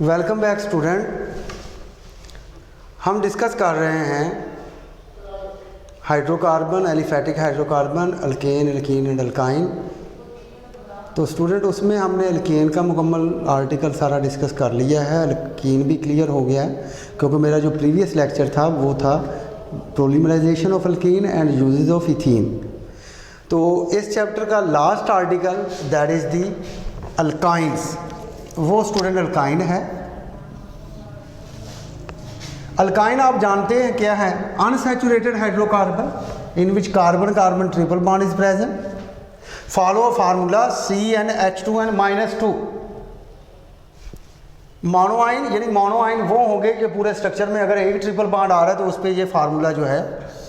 Welcome back student. हम discuss कर रहे हैं hydrocarbon, aliphatic hydrocarbon, alkane, alkene and alkyne. तो स्टूडेंट उसमें हमने अल्केन का मुकम्मल आर्टिकल सारा डिस्कस कर लिया है। अल्कीन भी क्लियर हो गया है क्योंकि मेरा जो प्रीवियस लेक्चर था वो था polymerisation of alkene and uses of ethene. तो इस चैप्टर का last article that is the alkynes, वो स्टूडेंट अल्काइन है। अल्काइन आप जानते हैं क्या है? Unsaturated hydrocarbon in which carbon carbon triple bond is present. Follow a formula CnH2n-2। Monoyne यानी मोनोआइन वो होंगे कि पूरे स्ट्रक्चर में अगर एक ट्रिपल बॉन्ड आ रहा है तो उस पर ये फार्मूला जो है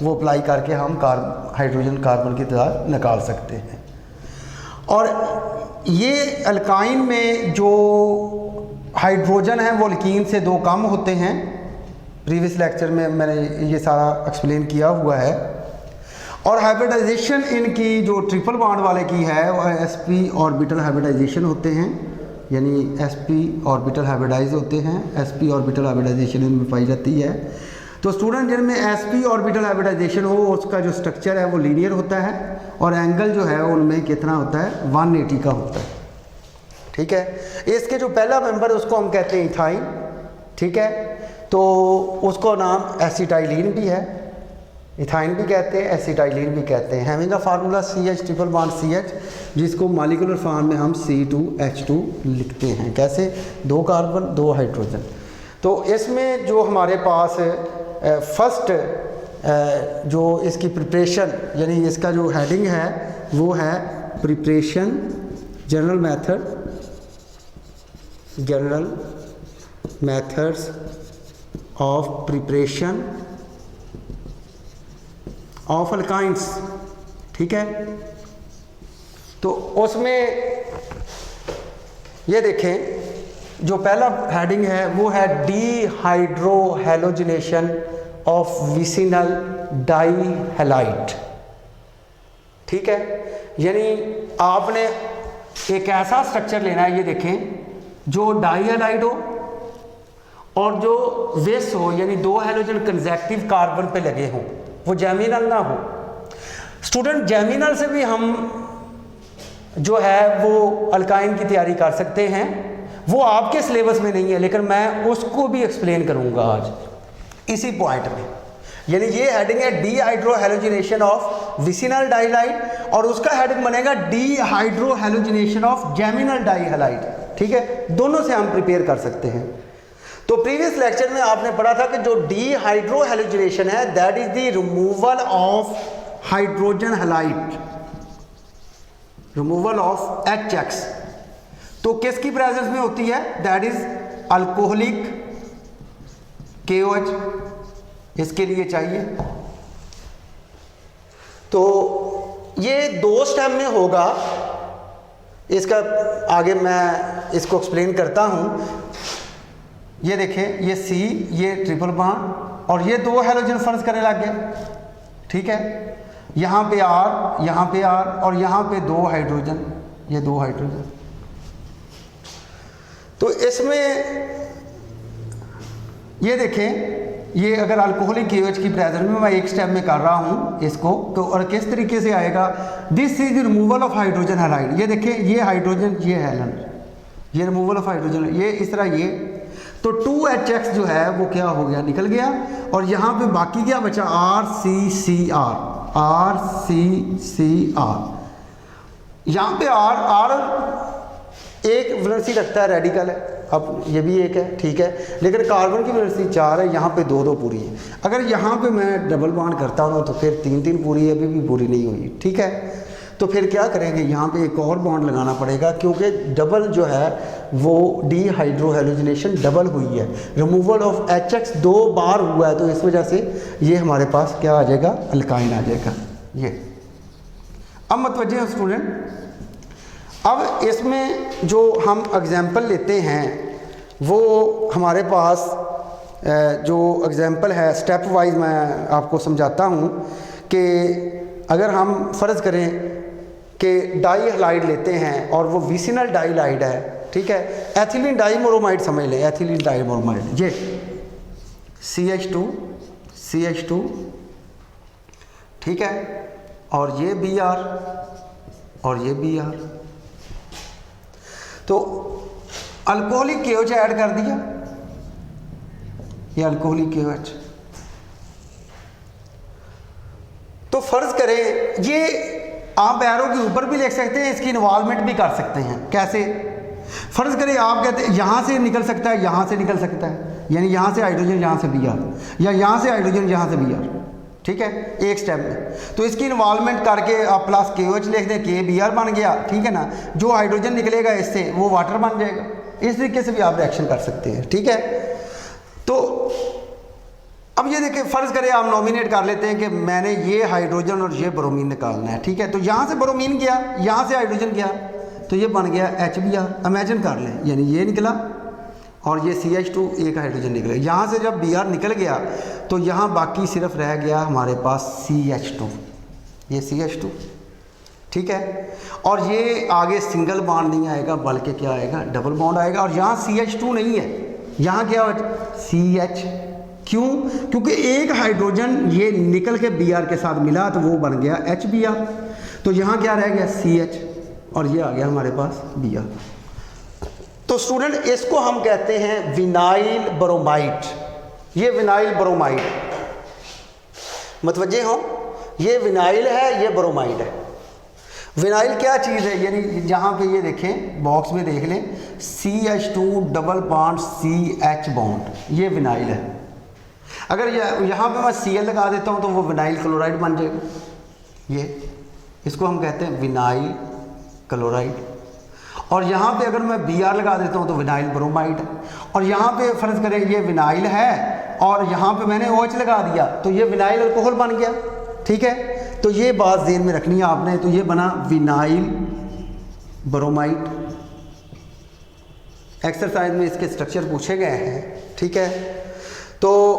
वो अप्लाई करके हम हाइड्रोजन कार्बन की तादाद निकाल सकते हैं। और ये अल्काइन में जो हाइड्रोजन है वो अल्कीन से 2 कम होते हैं। प्रीवियस लेक्चर में मैंने ये सारा एक्सप्लेन किया हुआ है। और हाइब्रिडाइजेशन इनकी जो ट्रिपल बॉन्ड वाले की है वो sp ऑर्बिटल हाइब्रिडाइजेशन होते हैं, यानी sp ऑर्बिटल हाइब्रिडाइज होते हैं। sp ऑर्बिटल हाइब्रिडाइजेशन इनमें पाई जाती है। तो स्टूडेंट जिनमें sp ऑर्बिटल हाइब्रिडाइजेशन हो उसका जो स्ट्रक्चर है वो लीनियर होता है और एंगल जो है उनमें कितना होता है 180 का होता है। ठीक है, इसके जो पहला मेंबर उसको हम कहते हैं इथाइन। ठीक है, तो उसको नाम एसिटाइलिन भी है, इथाइन भी कहते हैं, एसिटाइलिन भी कहते हैं। Having a formula CH triple bond CH, जिसको मॉलिक्यूलर फॉर्म में हम C2H2 लिखते हैं। कैसे? 2 कार्बन 2 हाइड्रोजन। तो इसमें जो हमारे पास फर्स्ट जो इसकी प्रिपरेशन यानी इसका जो हेडिंग है वो है preparation, general methods of preparation of alkynes. ठीक है, तो उसमें ये देखें जो पहला हेडिंग है वो है डीहाइड्रोहेलोजिनेशन ऑफ विसिनल डाईहैलाइड। ठीक है, यानी आपने एक ऐसा स्ट्रक्चर लेना है, ये देखें, जो डाईहैलाइड हो और जो विस हो, यानी 2 हैलोजन कंसेक्टिव कार्बन पे लगे हों, वो जैमिनल ना हो। स्टूडेंट जैमिनल से भी हम जो है वो अल्काइन की तैयारी कर सकते हैं, वो आपके सिलेबस में नहीं है लेकिन मैं उसको भी एक्सप्लेन करूंगा आज इसी पॉइंट में। यानी ये हेडिंग है डीहाइड्रोहेलोजिनेशन ऑफ विसिनल डाईहैलाइड और उसका हेडिंग बनेगा डीहाइड्रोहेलोजिनेशन ऑफ जैमिनल डाईहैलाइड। ठीक है, दोनों से हम प्रिपेयर कर सकते हैं। तो प्रीवियस लेक्चर में आपने पढ़ा था कि जो डीहाइड्रोहेलोजिनेशन है that is the removal of hydrogen halide, removal of HX। तो किसकी प्रेजेंस में होती है? दैट इज अल्कोहलिक KOH, इसके लिए चाहिए। तो ये 2 स्टेप में होगा, इसका आगे मैं इसको एक्सप्लेन करता हूं। ये देखें, ये C, ये ट्रिपल बॉन्ड और ये 2 हैलोजन फर्ज करने लग गए। ठीक है, यहाँ पे R, यहाँ पे R और यहाँ पे 2 हाइड्रोजन, ये 2 हाइड्रोजन। तो इसमें ये देखें, ये अगर अल्कोहलिक KOH की प्रेजेंस में मैं एक स्टेप में कर रहा हूँ इसको, तो और किस तरीके से आएगा? This is the removal of hydrogen halide. ये देखें, ये हाइड्रोजन, ये हेलन, ये रिमूवल ऑफ हाइड्रोजन, ये इस तरह ये। तो 2HX जो है वो क्या हो गया? निकल गया। और यहाँ पे बाकी क्या बचा? RCCR, RCCR। यहाँ पे R एक वैलेंसी रखता है, रेडिकल है, अब ये भी एक है। ठीक है, लेकिन कार्बन की वैलेंसी 4 है, यहाँ पे 2 पूरी है। अगर यहाँ पे मैं डबल बॉन्ड करता हूँ तो फिर 3 पूरी है, अभी भी पूरी नहीं हुई। ठीक है, तो फिर क्या करेंगे? यहाँ पे एक और बॉन्ड लगाना पड़ेगा क्योंकि डबल जो है वो डीहाइड्रोहेलोजिनेशन डबल हुई है, रिमूवल ऑफ HX 2 बार हुआ है, तो इस वजह से ये हमारे पास क्या आ जाएगा? अल्काइन आ जाएगा। ये अब मतवज्जे स्टूडेंट, अब इसमें जो हम एग्जाम्पल लेते हैं वो हमारे पास जो एग्जाम्पल है स्टेप वाइज मैं आपको समझाता हूँ कि अगर हम फ़र्ज़ करें कि डाई हैलाइड लेते हैं और वो विसिनल डाईहैलाइड है ठीक है। एथिलीन डाइब्रोमाइड समझ लें, एथिलीन डाइब्रोमाइड, ये CH2 ठीक है, और ये Br और ये Br। तो अल्कोहलिक KOH ऐड कर दिया, ये अल्कोहलिक KOH। तो फर्ज करें, ये आप एरो के ऊपर भी लिख सकते हैं, इसकी इन्वॉल्वमेंट भी कर सकते हैं। कैसे? फर्ज करें आप कहते हैं यहाँ से निकल सकता है, यहाँ से निकल सकता है, यानी यहाँ से हाइड्रोजन यहाँ से Br, या यहाँ से हाइड्रोजन यहाँ से Br, ठीक है, एक स्टेप में। तो इसकी इन्वॉल्वमेंट करके आप प्लस KOH लिख दें, KBr बन गया, ठीक है ना। जो हाइड्रोजन निकलेगा इससे वो वाटर बन जाएगा। इस तरीके से भी आप रिएक्शन कर सकते हैं, ठीक है। तो अब ये देखिए, फ़र्ज़ करें आप नॉमिनेट कर लेते हैं कि मैंने ये हाइड्रोजन और ये ब्रोमीन निकालना है, ठीक है। तो यहाँ से ब्रोमीन गया, यहाँ से हाइड्रोजन गया, तो ये बन गया HBr। इमेजिन कर लें, यानी ये निकला और ये CH2, एक हाइड्रोजन निकला। यहाँ से जब Br निकल गया तो यहाँ बाकी सिर्फ रह गया हमारे पास CH2, ये CH2, ठीक है। और ये आगे सिंगल बॉन्ड नहीं आएगा, बल्कि क्या आएगा, डबल बॉन्ड आएगा। और यहाँ CH2 नहीं है, यहाँ क्या हो, CH। क्यों? क्योंकि एक हाइड्रोजन ये निकल के Br के साथ मिला तो वो बन गया HBr। तो यहाँ क्या रह गया, CH, और ये आ गया हमारे पास Br। तो स्टूडेंट, इसको हम कहते हैं विनाइल ब्रोमाइड। ये विनाइल ब्रोमाइड, मतवज्जे हो, ये विनाइल है, ये ब्रोमाइड है। विनाइल क्या चीज़ है, यानी जहाँ पे ये देखें, बॉक्स में देख लें, CH2 double bond CH bond, ये विनाइल है। अगर यहाँ पे मैं Cl लगा देता हूँ तो वो विनाइल क्लोराइड बन जाएगा। ये इसको हम कहते हैं विनाइल क्लोराइड। और यहाँ पे अगर मैं Br लगा देता हूँ तो विनाइल ब्रोमाइड है। और यहाँ पे फ़र्ज़ करें ये विनाइल है और यहाँ पे मैंने OH लगा दिया तो ये विनाइल अल्कोहल बन गया, ठीक है। तो ये बात ज़हन में रखनी है आपने। तो ये बना विनाइल ब्रोमाइड। एक्सरसाइज में इसके स्ट्रक्चर पूछे गए हैं, ठीक है। तो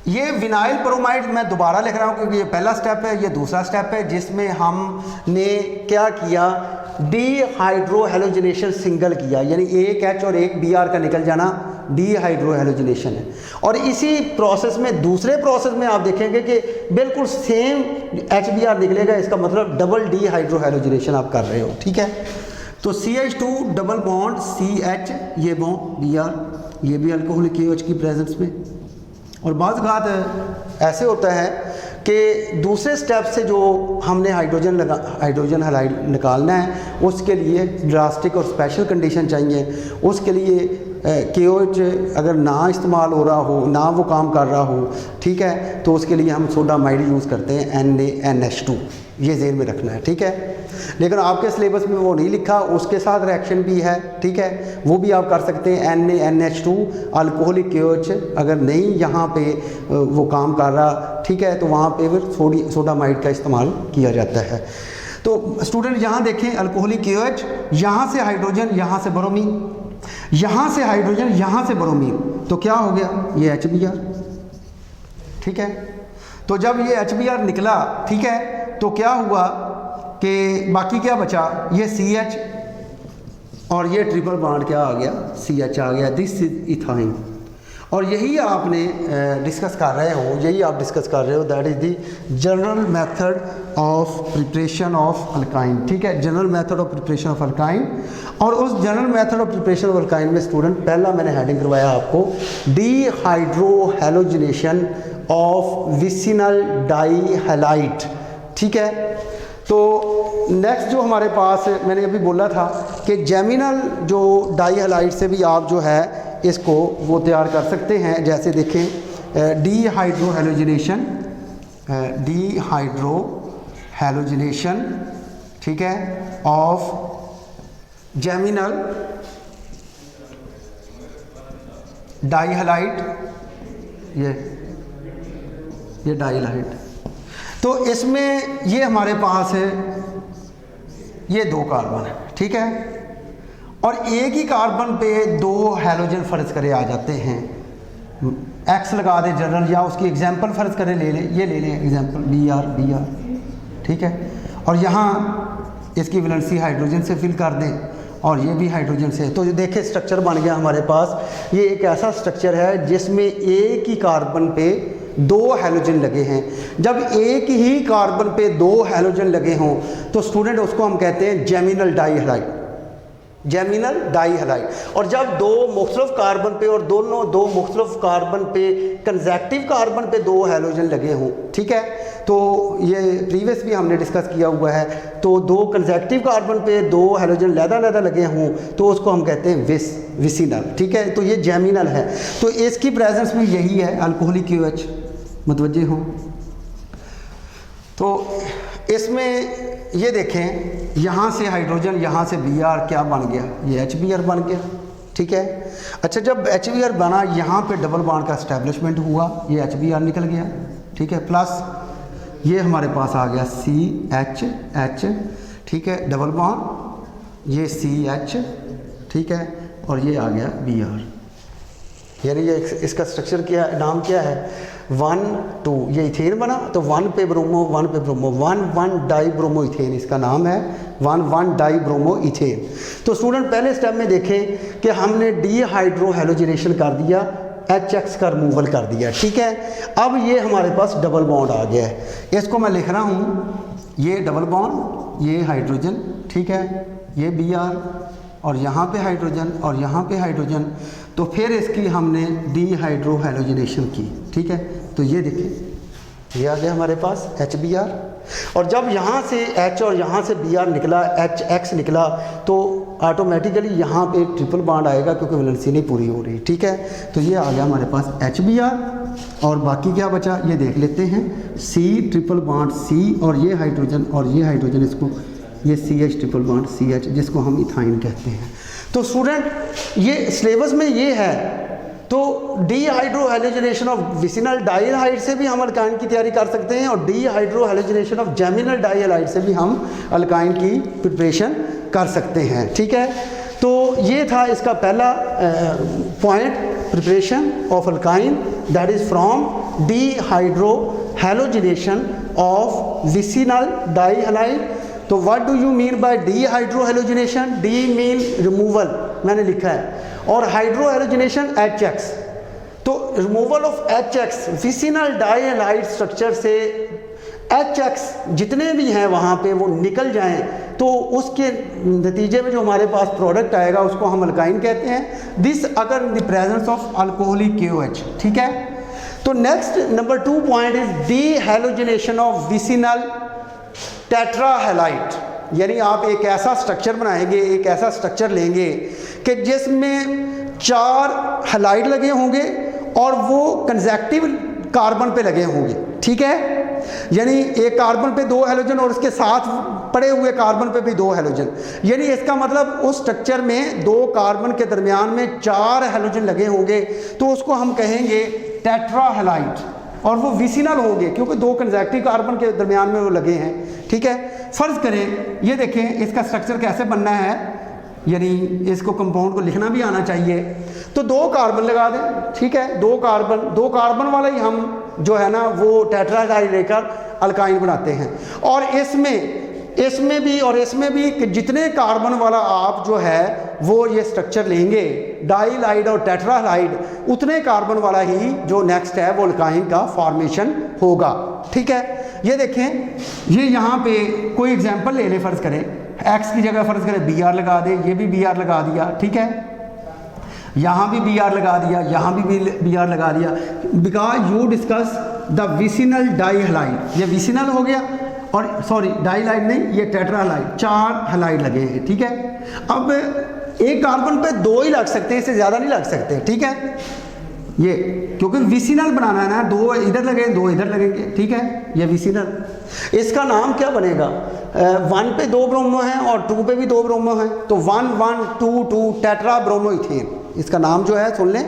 ये विनाइल ब्रोमाइड मैं दोबारा लिख रहा हूँ क्योंकि ये पहला स्टेप है, ये दूसरा स्टेप है जिसमें हमने क्या किया, डीहाइड्रोहेलोजिनेशन सिंगल किया, यानी एक H और एक Br का निकल जाना डीहाइड्रोहेलोजिनेशन है। और इसी प्रोसेस में, दूसरे प्रोसेस में आप देखेंगे कि बिल्कुल सेम HBr निकलेगा, इसका मतलब डबल डीहाइड्रोहेलोजिनेशन आप कर रहे हो, ठीक है। तो CH2 डबल बॉन्ड CH, ये बॉन्ड Br, ये भी अल्कोहलिक KOH की प्रेजेंस में। और बाज़ बात ऐसे होता है कि दूसरे स्टेप से जो हमने हाइड्रोजन हैलाइड निकालना है उसके लिए ड्रास्टिक और स्पेशल कंडीशन चाहिए। उसके लिए KOH अगर ना इस्तेमाल हो रहा हो, ना वो काम कर रहा हो, ठीक है, तो उसके लिए हम सोडामाइड यूज़ करते हैं NaNH2, ये ज़हन में रखना है, ठीक है। लेकिन आपके सिलेबस में वो नहीं लिखा, उसके साथ रिएक्शन भी है, ठीक है, वो भी आप कर सकते हैं। NaNH2 अल्कोहलिक KOH अगर नहीं यहाँ पे वो काम कर रहा, ठीक है, तो वहाँ पे फिर सोडामाइड का इस्तेमाल किया जाता है। तो स्टूडेंट यहाँ देखें, अल्कोहलिक KOH, यहाँ से हाइड्रोजन, यहाँ से ब्रोमीन, यहाँ से हाइड्रोजन, यहाँ से ब्रोमीन, तो क्या हो गया, ये HBr, ठीक है। तो जब ये HBr निकला, ठीक है, तो क्या हुआ कि बाकी क्या बचा, ये CH और ये ट्रिपल बॉन्ड क्या आ गया, CH आ गया, दिस इज इथाइन। और यही आपने डिस्कस कर रहे हो, यही आप डिस्कस कर रहे हो, that is the general method of preparation of alkyne, ठीक है, general method of preparation of alkyne. और उस general method of preparation of alkyne में स्टूडेंट पहला मैंने हेडिंग करवाया आपको, डीहाइड्रोहेलोजिनेशन ऑफ विसिनल डाइहैलाइड, ठीक है। तो नेक्स्ट जो हमारे पास, मैंने अभी बोला था कि जेमिनल जो डाइहैलाइड से भी आप जो है इसको वो तैयार कर सकते हैं। जैसे देखें, डीहाइड्रोहेलोजिनेशन, ठीक है, ऑफ जेमिनल डाइहैलाइड, ये डाइहैलाइड। तो इसमें ये हमारे पास है, ये 2 कार्बन है, ठीक है, और एक ही कार्बन पे 2 हैलोजन फ़र्ज़ करे आ जाते हैं। X लगा दे जनरल, या उसकी एग्जांपल फ़र्ज़ करे ले लें, ये ले लें एग्जांपल Br, ठीक है। और यहाँ इसकी वैलेंसी हाइड्रोजन से फिल कर दें और ये भी हाइड्रोजन से। तो देखिए स्ट्रक्चर बन गया हमारे पास। ये एक ऐसा स्ट्रक्चर है जिसमें एक ही कार्बन पे 2 हैलोजन लगे हैं। जब एक ही कार्बन पे 2 हैलोजन लगे हों तो स्टूडेंट उसको हम कहते हैं जेमिनल डाइहलाइड, जेमिनल डाइहलाइड। और जब 2 मुख्तलिफ कार्बन पे और दोनों 2 मुख्तलिफ कार्बन पे कंसेक्टिव कार्बन पे 2 हैलोजन लगे हों, ठीक है, तो ये प्रीवियस भी हमने डिस्कस किया हुआ है। तो 2 कंसेक्टिव कार्बन पे 2 हैलोजन लैदा लगे हों तो उसको हम कहते हैं विसिनल, ठीक है। तो ये जेमिनल है। तो इसकी प्रेजेंस में यही है अल्कोहलिक QH, मतवज्जे हो। तो इसमें ये देखें, यहाँ से हाइड्रोजन, यहाँ से Br क्या बन गया, ये HBr बन गया, ठीक है। अच्छा, जब HBr बना यहाँ पे डबल बॉन्ड का एस्टेब्लिशमेंट हुआ, ये HBr निकल गया, ठीक है। प्लस ये हमारे पास आ गया CH, ठीक है, डबल बॉन्ड, ये CH, ठीक है, और ये आ गया Br। यानी ये इसका स्ट्रक्चर क्या, नाम क्या है, 1 2, ये इथेन बना तो 1 पे ब्रोमो 1 पे ब्रोमो, 1 डाई ब्रोमो इथेन इसका नाम है, 1 डाई ब्रोमो इथेन। तो स्टूडेंट पहले स्टेप में देखें कि हमने डीहाइड्रो हैलोजिनेशन कर दिया, HX का रिमूवल कर दिया, ठीक है। अब ये हमारे पास डबल बॉन्ड आ गया है, इसको मैं लिख रहा हूँ, ये डबल बॉन्ड, ये हाइड्रोजन, ठीक है, ये Br, और यहाँ पे हाइड्रोजन और यहाँ पे हाइड्रोजन। तो फिर इसकी हमने डीहाइड्रो हैलोजिनेशन की, ठीक है। तो ये देखिए, ये आ गया हमारे पास HBr, और जब यहाँ से H और यहाँ से Br निकला, HX निकला, तो ऑटोमेटिकली यहाँ पे ट्रिपल बॉन्ड आएगा क्योंकि वैलेंसी नहीं पूरी हो रही, ठीक है। तो ये आ गया हमारे पास HBr, और बाकी क्या बचा ये देख लेते हैं, C ट्रिपल बॉन्ड C, और ये हाइड्रोजन इसको, ये CH ट्रिपल बॉन्ड CH, जिसको हम इथाइन कहते हैं। तो स्टूडेंट ये सिलेबस में ये है। तो डीहाइड्रो हैलोजिनेशन ऑफ विसिनल डाइहलाइड से भी हम अल्काइन की तैयारी कर सकते हैं, और डीहाइड्रो हैलोजिनेशन ऑफ जेमिनल डाइहलाइड से भी हम अल्काइन की प्रिपरेशन कर सकते हैं, ठीक है। तो ये था इसका पहला point, preparation of alkyne, that is from dehydrohalogenation of vicinal dihalide. तो what do you mean by dehydrohalogenation, de mean removal मैंने लिखा है, और हाइड्रो हैलोजिनेशन HX। तो removal of HX vicinal dihalide structure से HX जितने भी हैं वहाँ पे वो निकल जाएं, तो उसके नतीजे में जो हमारे पास प्रोडक्ट आएगा उसको हम अल्काइन कहते हैं। दिस अगर in the presence of alcoholic KOH, ठीक है। तो next number 2 point is dehalogenation of vicinal tetrahalide. यानी आप एक ऐसा स्ट्रक्चर बनाएंगे, एक ऐसा स्ट्रक्चर लेंगे कि जिसमें 4 हैलाइड लगे होंगे और वो कंसेक्टिव कार्बन पे लगे होंगे, ठीक है। यानी एक कार्बन पे 2 हैलोजन और उसके साथ पड़े हुए कार्बन पे भी 2 हैलोजन, यानी इसका मतलब उस स्ट्रक्चर में 2 कार्बन के दरमियान में 4 हैलोजन लगे होंगे, तो उसको हम कहेंगे टेट्राहैलाइड, और वो विसिनल होंगे क्योंकि 2 कंसेक्टिव कार्बन के दरमियान में वो लगे हैं, ठीक है। फ़र्ज़ करें, ये देखें इसका स्ट्रक्चर कैसे बनना है, यानी इसको कंपाउंड को लिखना भी आना चाहिए। तो 2 कार्बन लगा दें, ठीक है, 2 कार्बन वाला ही हम जो है ना वो टेट्राहैलाइड लेकर अल्काइन बनाते हैं। और इसमें भी कि जितने कार्बन वाला आप जो है वो ये स्ट्रक्चर लेंगे डाइलाइड और टेट्राहैलाइड, उतने कार्बन वाला ही जो नेक्स्ट है वो अल्काइन का फॉर्मेशन होगा, ठीक है। ये देखें, ये यहाँ पे कोई एग्जांपल ले ले, फ़र्ज़ करें X की जगह फ़र्ज़ करें Br लगा दे, ये भी Br लगा दिया, ठीक है, यहाँ भी Br लगा दिया, यहाँ भी Br लगा दिया, because you discuss the vicinal dihalide, ये विसिनल हो गया, और सॉरी डाइलाइड नहीं, ये टेट्राहैलाइड, 4 हैलाइड लगे हैं, ठीक है। अब एक कार्बन पे 2 ही लग सकते हैं, इससे ज़्यादा नहीं लग सकते, ठीक है। ये क्योंकि विसिनल बनाना है ना, 2 इधर लगे 2 इधर लगेंगे, ठीक है, ये विसिनल। इसका नाम क्या बनेगा, 1 पे 2 ब्रोमो हैं और 2 पे भी 2 ब्रोमो हैं, तो 1 1 2 2 टेट्रा ब्रोमो इथेन, इसका नाम जो है सुन लें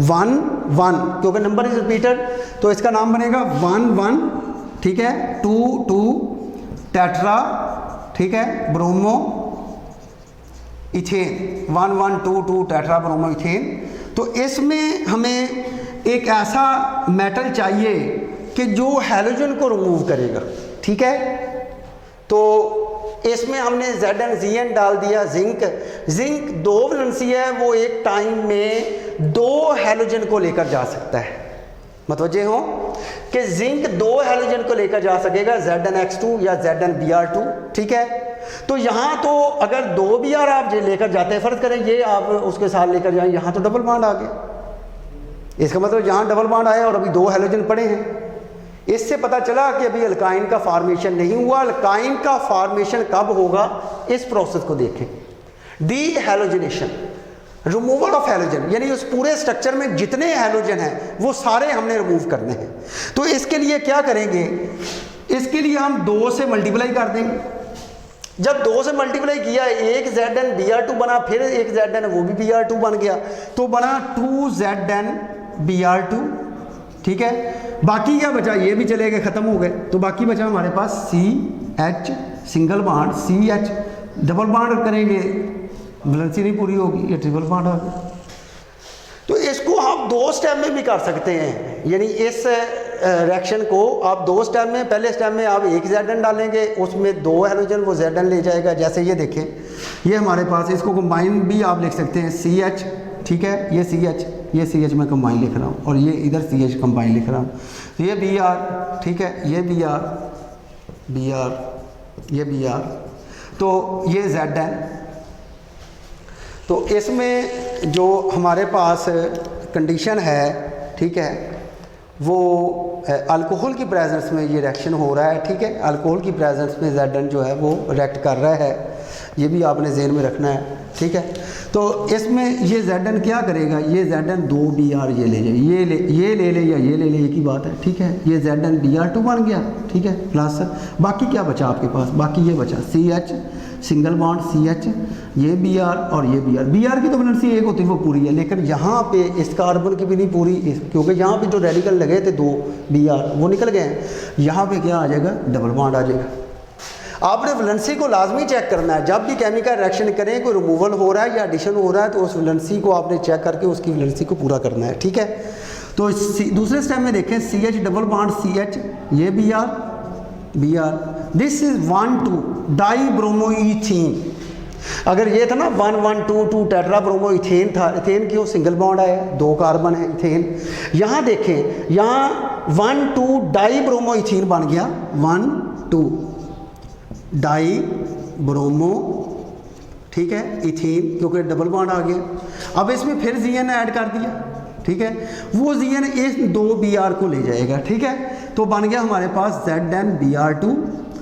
1 1, क्योंकि नंबर इज रिपीटेड, तो इसका नाम बनेगा 1 1, ठीक है, 2 2 टेट्रा, ठीक है, bromo ethane, 1 1 2 2 tetra bromo ethane. तो इसमें हमें एक ऐसा मेटल चाहिए कि जो हैलोजन को रिमूव करेगा, ठीक है। तो इसमें हमने ZnZn डाल दिया। जिंक दो वैलेंसी है, वो एक टाइम में दो हैलोजन को लेकर जा सकता है। मतवजे हो कि जिंक दो हैलोजन को लेकर जा सकेगा, Znx2 या Znbr2, ठीक है। तो यहाँ तो अगर दो Br आप लेकर जाते हैं, फर्ज करें ये आप उसके साथ लेकर जाएं, यहाँ तो डबल बॉन्ड आ गया। इसका मतलब यहाँ डबल बॉन्ड आया और अभी दो हैलोजन पड़े हैं। इससे पता चला कि अभी अल्काइन का फॉर्मेशन नहीं हुआ। अल्काइन का फॉर्मेशन कब होगा, इस प्रोसेस को देखें। D halogenation, removal of halogen, यानी उस पूरे स्ट्रक्चर में जितने हैलोजन हैं वो सारे हमने रिमूव करने हैं। तो इसके लिए क्या करेंगे, इसके लिए हम 2 से मल्टीप्लाई कर देंगे। जब 2 से मल्टीप्लाई किया, एक Znbr2 बना, फिर एक Zn वो भी Br2 बन गया, तो बना 2Znbr2, ठीक है। बाकी क्या बचा, ये भी चले गए, ख़त्म हो गए। तो बाकी बचा हमारे पास CH single bond, CH double bond करेंगे, वैलेंसी नहीं पूरी होगी, ये ट्रिपल बॉन्ड आ गया। तो इसको आप 2 स्टेप में भी कर सकते हैं, यानी इस रिएक्शन को आप 2 स्टेप में, पहले स्टेप में आप एक Zn डालेंगे, उसमें 2 हैलोजन वो Zn ले जाएगा। जैसे ये देखें, ये हमारे पास, इसको कंबाइन भी आप लिख सकते हैं, CH, ठीक है, ये CH मैं कंबाइन लिख रहा हूँ, और ये इधर CH कंबाइन लिख रहा हूँ। तो ये Br, ठीक है, ये Br, ये Br, तो ये Zn। तो इसमें जो हमारे पास कंडीशन है, ठीक है, वो अल्कोहल की प्रेजेंस में ये रिएक्शन हो रहा है, ठीक है। अल्कोहल की प्रेजेंस में Zn जो है वो रिएक्ट कर रहा है, ये भी आपने ज़हन में रखना है, ठीक है। तो इसमें ये Zn क्या करेगा, ये Zn 2Br ये ले जाए, ये ले या ये ले ले, एक ही बात है, ठीक है। ये Znbr2 बन गया, ठीक है, प्लस बाकी क्या बचा आपके पास, बाकी ये बचा CH सिंगल बॉन्ड, CH, ये Br और ये Br की तो वैलेंसी एक होती है, वो पूरी है, लेकिन यहाँ पे इस कार्बन की भी नहीं पूरी, क्योंकि यहाँ पे जो रेडिकल लगे थे 2 Br वो निकल गए हैं। यहाँ पे क्या आ जाएगा, डबल बॉन्ड आ जाएगा। आपने वैलेंसी को लाजमी चेक करना है। जब भी केमिकल रिएक्शन करें, कोई रिमूवल हो रहा है या एडिशन हो रहा है, तो उस वैलेंसी को आपने चेक करके उसकी वैलेंसी को पूरा करना है, ठीक है। तो दूसरे स्टेप में देखें, CH डबल बॉन्ड CH, ये Br, दिस इज 1,2 डाईब्रोमोइथेन। अगर ये था ना 1,1,2,2 टेट्राब्रोमोइथेन था, इथेन क्यों सिंगल बॉन्ड आया, 2 कार्बन है इथेन। यहाँ देखें, यहाँ 1,2 डाईब्रोमोइथेन बन गया, 1,2 डाईब्रोमो, ठीक है, इथेन, क्योंकि डबल बॉन्ड आ गया। अब इसमें फिर Zn ऐड कर दिया, ठीक है, वो Zn इस 2 Br को ले जाएगा, ठीक है। तो बन गया हमारे पास Znbr2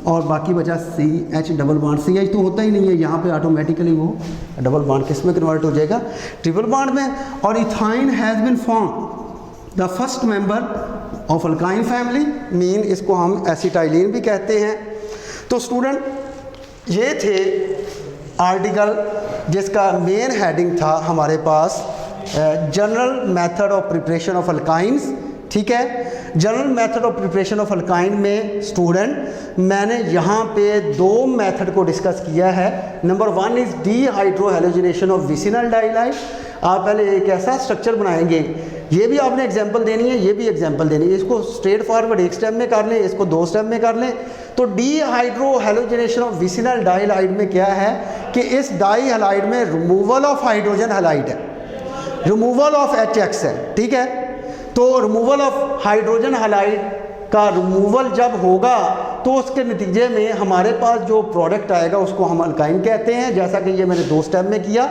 और बाकी बचा CH डबल बॉन्ड। CH तो होता ही नहीं है, यहाँ पे ऑटोमेटिकली वो डबल बॉन्ड किस में कन्वर्ट हो जाएगा, ट्रिपल बॉन्ड में। और ethyne has been form the first member of alkyne family, mean इसको हम एसिटाइलिन भी कहते हैं। तो स्टूडेंट, ये थे आर्टिकल जिसका मेन हेडिंग था हमारे पास general method of preparation of alkynes, ठीक है। General method of preparation of alkyne में स्टूडेंट मैंने यहाँ पे 2 मेथड को डिस्कस किया है। Number 1 is dehydrohalogenation of vicinal dihalide. आप पहले एक ऐसा स्ट्रक्चर बनाएंगे, ये भी आपने एग्जांपल देनी है, ये भी एग्जांपल देनी है। इसको स्ट्रेट फॉरवर्ड एक स्टेप में कर लें, इसको 2 स्टेप में कर लें। तो डीहाइड्रोहैलोजिनेशन ऑफ विसिनल डाइलाइट में क्या है कि इस डाई हैलाइड में रिमूवल ऑफ हाइड्रोजन हैलाइड है, रिमूवल ऑफ HX है, ठीक है। तो रिमूवल ऑफ हाइड्रोजन हैलाइड का रिमूवल जब होगा तो उसके नतीजे में हमारे पास जो प्रोडक्ट आएगा उसको हम अल्काइन कहते हैं, जैसा कि ये मैंने 2 स्टेप में किया।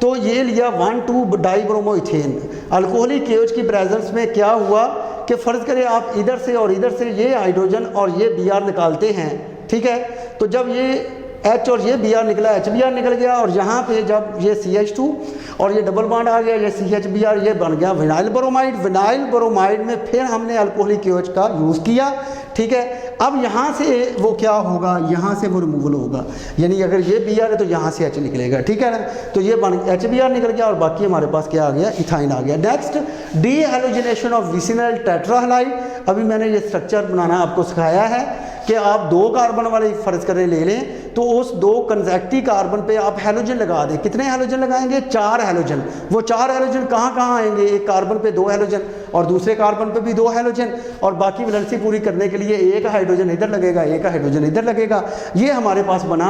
तो ये लिया 1,2 डाईब्रोमोइथेन। अल्कोहलिक केओज की प्रेजेंस में क्या हुआ कि फ़र्ज़ करें आप इधर से और इधर से ये हाइड्रोजन और ये Br निकालते हैं, ठीक है। तो जब ये H और ये Br निकला, HBr निकल गया, और यहाँ पे जब ये CH2 और ये डबल बॉन्ड आ गया, ये CHBr, ये बन गया विनाइल ब्रोमाइड। विनाइल ब्रोमाइड में फिर हमने अल्कोहलिक केओज का यूज़ किया, ठीक है। अब यहाँ से वो क्या होगा, यहाँ से वो रिमूवल होगा, यानी अगर ये Br है तो यहाँ से H निकलेगा, ठीक है ना। तो ये बन HBr निकल गया और बाकी हमारे पास क्या आ गया, इथाइन आ गया। Next, dehalogenation of vicinal tetrahalide. अभी मैंने ये स्ट्रक्चर बनाना आपको सिखाया है कि आप 2 कार्बन वाले फ़र्ज करें ले लें, तो उस 2 कंजैक्टिव कार्बन पे आप हैलोजन लगा दें। कितने हैलोजन लगाएंगे, 4 हैलोजन। वो 4 हैलोजन कहाँ कहाँ आएंगे, एक कार्बन पे 2 हैलोजन और दूसरे कार्बन पे भी 2 हैलोजन, और बाकी वैलेंसी पूरी करने के लिए एक हाइड्रोजन इधर लगेगा, एक हाइड्रोजन इधर लगेगा। ये हमारे पास बना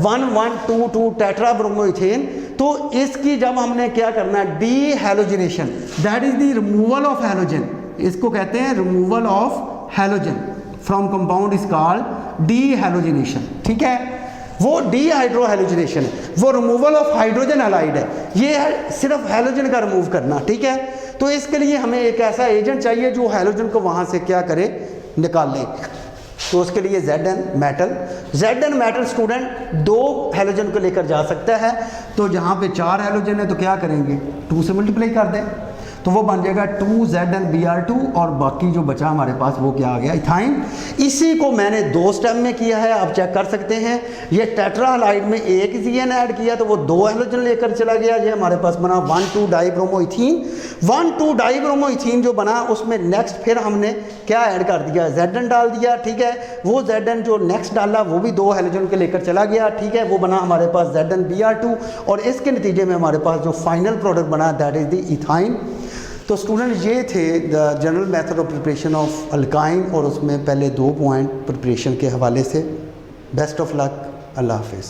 1,1,2,2 टेट्राब्रोमोइथेन। तो इसकी जब हमने क्या करना है, D halogenation, that is the removal of halogen, इसको कहते हैं removal of halogen from compound is called D halogenation. ठीक है, वो डी हाइड्रोहैलोजिनेशन है, वो रिमूवल ऑफ हाइड्रोजन हैलाइड है, ये है सिर्फ हैलोजन का रिमूव करना। ठीक है, तो इसके लिए हमें एक ऐसा एजेंट चाहिए जो हैलोजन को वहाँ से क्या करे, निकाल ले। तो उसके लिए Zn metal, Zn metal student 2 halogen को लेकर जा सकता है। तो जहाँ पे 4 हैलोजन है तो क्या करेंगे, 2 से मल्टीप्लाई कर दें, तो वो बन जाएगा 2ZnBr2, और बाकी जो बचा हमारे पास वो क्या आ गया, इथाइन। इसी को मैंने 2 स्टेप में किया है, आप चेक कर सकते हैं। ये टेट्राहाइड में एक Zn ऐड किया तो वो 2 हैलोजन लेकर चला गया, ये हमारे पास बना 1,2-डाइब्रोमोइथीन। 1,2-डाइब्रोमोइथीन जो बना उसमें नेक्स्ट फिर हमने क्या ऐड कर दिया, Zn डाल दिया। ठीक है, वो Zn जो नेक्स्ट डाला वो भी 2 हैलोजन के लेकर चला गया। ठीक है, वो बना हमारे पास ZnBr2, और इसके नतीजे में हमारे पास जो फाइनल प्रोडक्ट बना दैट इज़ द इथाइन। तो स्टूडेंट ये थे the general method of preparation of alkyne, और उसमें पहले 2 पॉइंट प्रिपरेशन के हवाले से। बेस्ट ऑफ लक, अल्लाह हाफिज़।